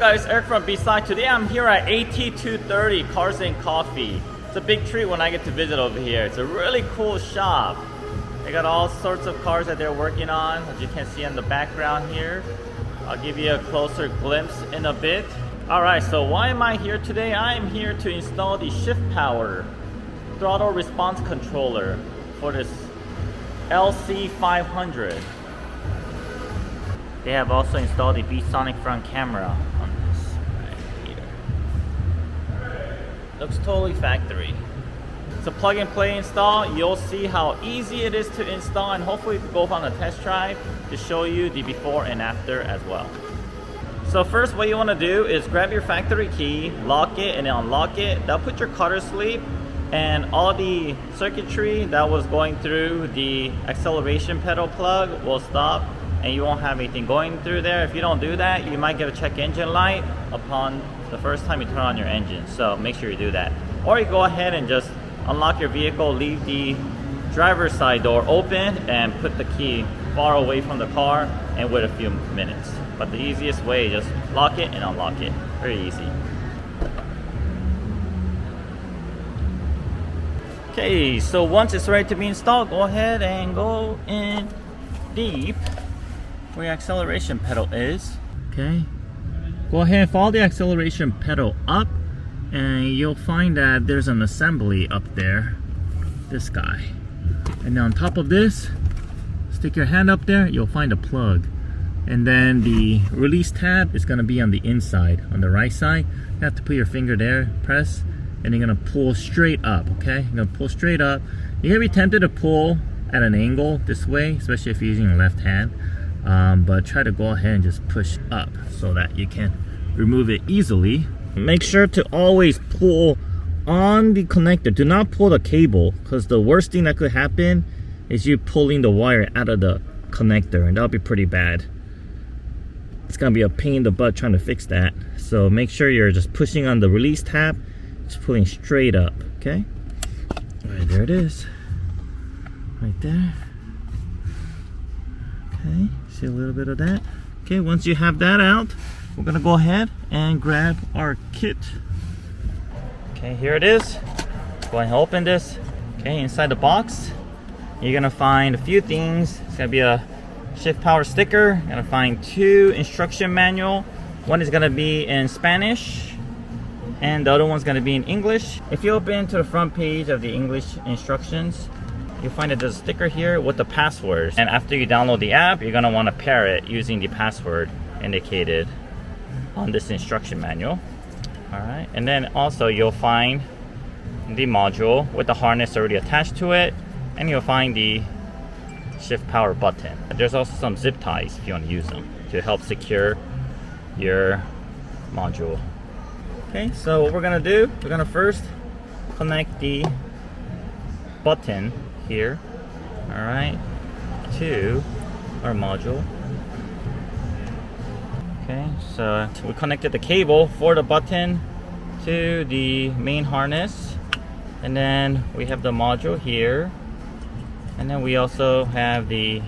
guys, Eric from B-Side. Today I'm here at AT230 Cars and Coffee. It's a big treat when I get to visit over here. It's a really cool shop. They got all sorts of cars that they're working on, as you can see in the background here. I'll give you a closer glimpse in a bit. Alright, so why am I here today? I am here to install the Shiftpower Throttle Response Controller for this LC500. They have also installed the VSonic front camera on this right here. Looks totally factory. It's a plug and play install. You'll see how easy it is to install, and hopefully we can go on a test drive to show you the before and after as well. So first, what you want to do is grab your factory key, lock it, and then unlock it. That'll put your car to sleep, and all the circuitry that was going through the acceleration pedal plug will stop, and you won't have anything going through there. If you don't do that, you might get a check engine light upon the first time you turn on your engine. So make sure you do that. Or you go ahead and just unlock your vehicle, leave the driver's side door open, and put the key far away from the car and wait a few minutes. But the easiest way is just lock it and unlock it. Very easy. Okay, so once it's ready to be installed, go ahead and go in deep where your acceleration pedal is. Okay, go ahead and follow the acceleration pedal up, and you'll find that there's an assembly up there, this guy. And on top of this, stick your hand up there, you'll find a plug. And then the release tab is going to be on the inside, on the right side. You have to put your finger there, press, and you're going to pull straight up, okay? You're going to pull straight up. You're going to be tempted to pull at an angle this way, especially if you're using your left hand. But try to go ahead and just push up so that you can remove it easily. Make sure to always pull on the connector. Do not pull the cable, because the worst thing that could happen is you pulling the wire out of the connector, and that'll be pretty bad. It's gonna be a pain in the butt trying to fix that. So make sure you're just pushing on the release tab, just pulling straight up, okay? All right, there it is, right there. Okay, see a little bit of that. Okay, once you have that out, we're gonna go ahead and grab our kit. Okay, here it is. Go ahead and open this. Okay, inside the box, you're gonna find a few things. It's gonna be a Shiftpower sticker. You're gonna find 2 instruction manual. One is gonna be in Spanish, and the other one's gonna be in English. If you open to the front page of the English instructions, you'll find that there's a sticker here with the passwords. And after you download the app, you're gonna wanna pair it using the password indicated on this instruction manual. All right, and then also you'll find the module with the harness already attached to it, and you'll find the Shiftpower button. There's also some zip ties if you want to use them to help secure your module. Okay, so what we're gonna do, we're gonna first connect the button here, all right, to our module. Okay, so we connected the cable for the button to the main harness, and then we have the module here, and then we also have the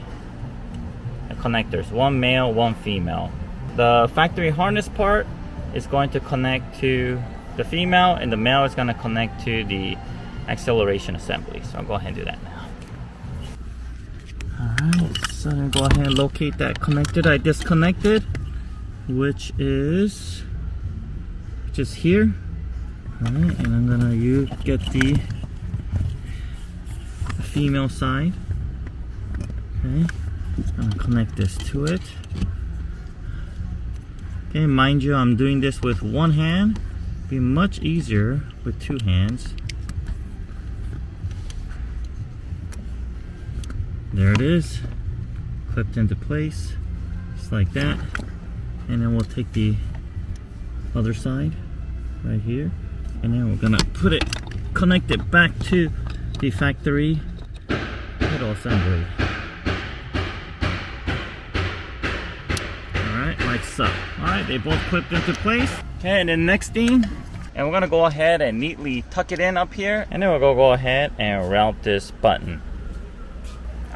connectors, one male, one female. The factory harness part is going to connect to the female, and the male is going to connect to the acceleration assembly. So I'll go ahead and do that now. Alright, so I'm going to go ahead and locate that connector that I disconnected, which is here. Alright, and I'm gonna get the female side. Okay, I'm gonna connect this to it. Okay, mind you, I'm doing this with one hand. It'd be much easier with 2 hands. There it is, clipped into place, just like that. And then we'll take the other side right here, and then we're gonna connect it back to the factory pedal assembly. Alright, like so. Alright, they both clipped into place. Okay, and then next thing, and we're gonna go ahead and neatly tuck it in up here, and then we're gonna go ahead and route this button.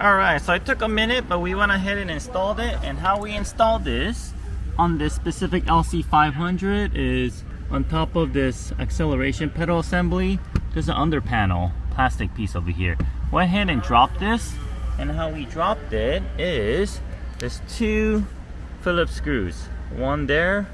Alright, so it took a minute, but we went ahead and installed it. And how we installed this on this specific LC500 is on top of this acceleration pedal assembly, there's an under panel plastic piece over here. Go ahead and drop this, and how we dropped it is there's two Phillips screws, one there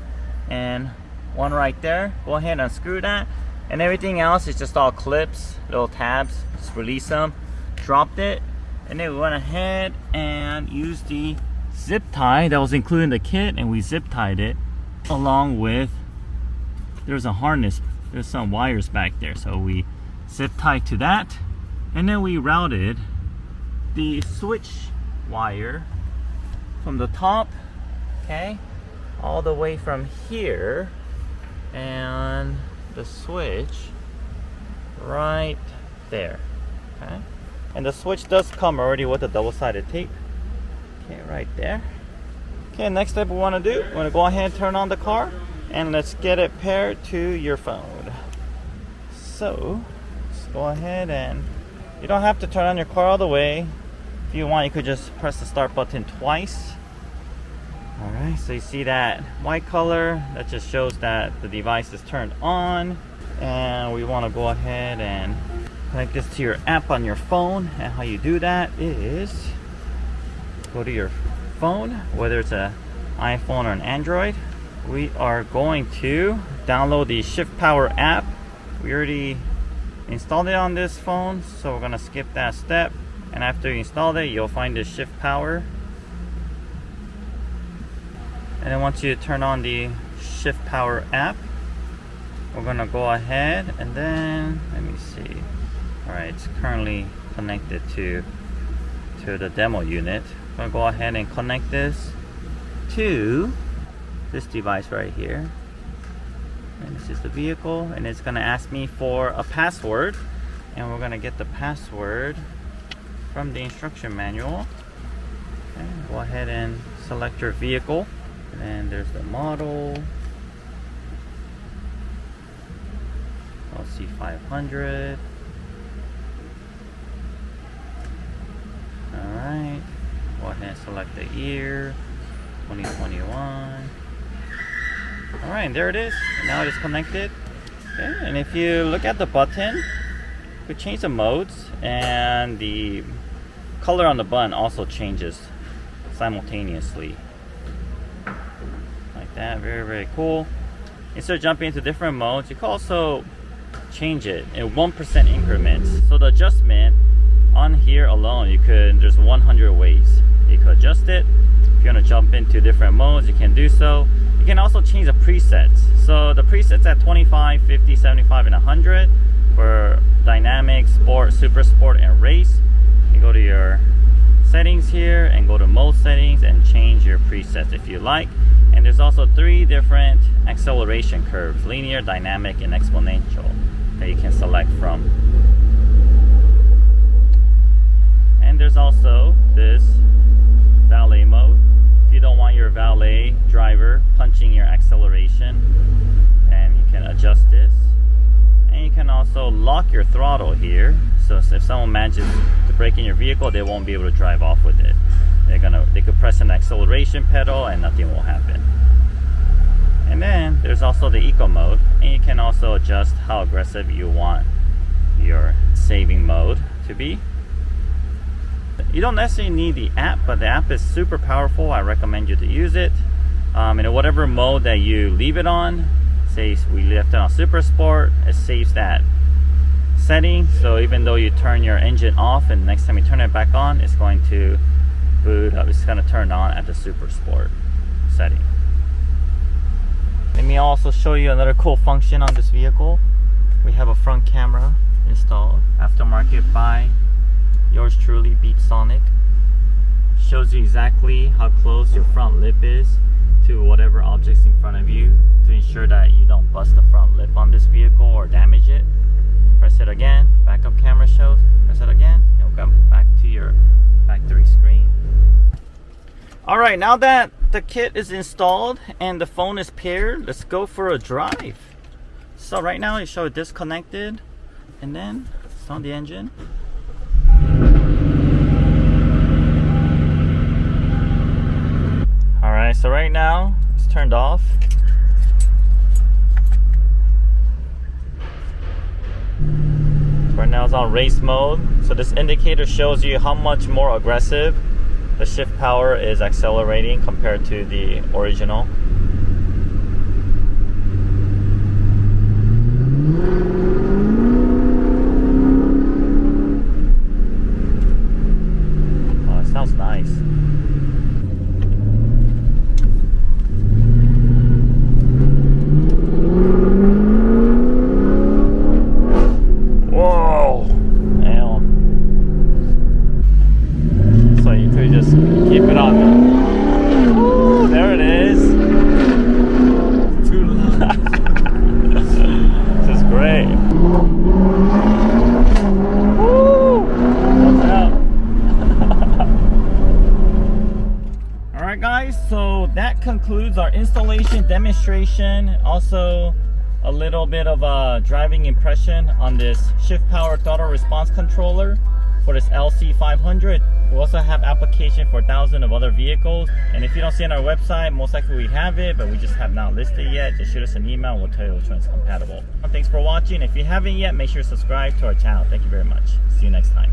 and one right there. Go ahead and unscrew that, and everything else is just all clips, little tabs. Just release them, dropped it, and then we went ahead and used the zip tie that was included in the kit, and we zip tied it along with, there's a harness, there's some wires back there, so we zip tied to that, and then we routed the switch wire from the top, okay, all the way from here, and the switch right there, okay. And the switch does come already with a double-sided tape, okay, right there. Okay, next step we want to do, we're going to go ahead and turn on the car, and let's get it paired to your phone. So let's go ahead, and you don't have to turn on your car all the way. If you want, you could just press the start button twice. Alright, so you see that white color, that just shows that the device is turned on. And we want to go ahead and connect this to your app on your phone. And how you do that is go to your phone, whether it's an iPhone or an Android. We are going to download the Shiftpower app. We already installed it on this phone, so we're going to skip that step. And after you install it, you'll find the Shiftpower. And then once you turn on the Shiftpower app, we're going to go ahead and then, let me see. Alright, it's currently connected to the demo unit. I'm going to go ahead and connect this to this device right here. And this is the vehicle, and it's going to ask me for a password, and we're going to get the password from the instruction manual. Okay, go ahead and select your vehicle, and then there's the model, LC500. Alright, go ahead and select the year, 2021. Alright, there it is. Now it is connected. Okay, and if you look at the button, we change the modes, and the color on the button also changes simultaneously. Like that, very, very cool. Instead of jumping into different modes, you can also change it in 1% increments. So the adjustment on here alone, there's 100 ways you could adjust it. If you want to jump into different modes, you can do so. You can also change the presets. So the presets at 25, 50, 75, and 100 for dynamic, sport, super sport, and race. You go to your settings here and go to mode settings and change your presets if you like. And there's also 3 different acceleration curves: linear, dynamic, and exponential, that you can select from. And there's also this valet mode. If you don't want your valet driver punching your acceleration, and you can adjust this. And you can also lock your throttle here, so if someone manages to break in your vehicle, they won't be able to drive off with it. They could press an acceleration pedal and nothing will happen. And then there's also the eco mode, and you can also adjust how aggressive you want your saving mode to be. You don't necessarily need the app, but the app is super powerful. I recommend you to use it. In whatever mode that you leave it on, say we left it on super sport, it saves that setting. So even though you turn your engine off, and next time you turn it back on, it's going to boot up. It's going to turn on at the super sport setting. Let me also show you another cool function on this vehicle. We have a front camera installed, aftermarket by yours truly, Beat Sonic. Shows you exactly how close your front lip is to whatever objects in front of you, to ensure that you don't bust the front lip on this vehicle or damage it. Press it again, backup camera shows, press it again, and we'll come back to your factory screen. Alright, now that the kit is installed and the phone is paired, let's go for a drive. So right now you show it disconnected, and then it's on the engine. Alright, so right now it's turned off. Right now it's on race mode. So this indicator shows you how much more aggressive the Shiftpower is accelerating compared to the original. Oh, it sounds nice. So that concludes our installation demonstration, also a little bit of a driving impression on this Shiftpower Throttle Response Controller for this LC500. We also have application for thousands of other vehicles, and if you don't see it on our website, most likely we have it, but we just have not listed yet. Just shoot us an email and we'll tell you which one's compatible. Thanks for watching. If you haven't yet, make sure to subscribe to our channel. Thank you very much. See you next time.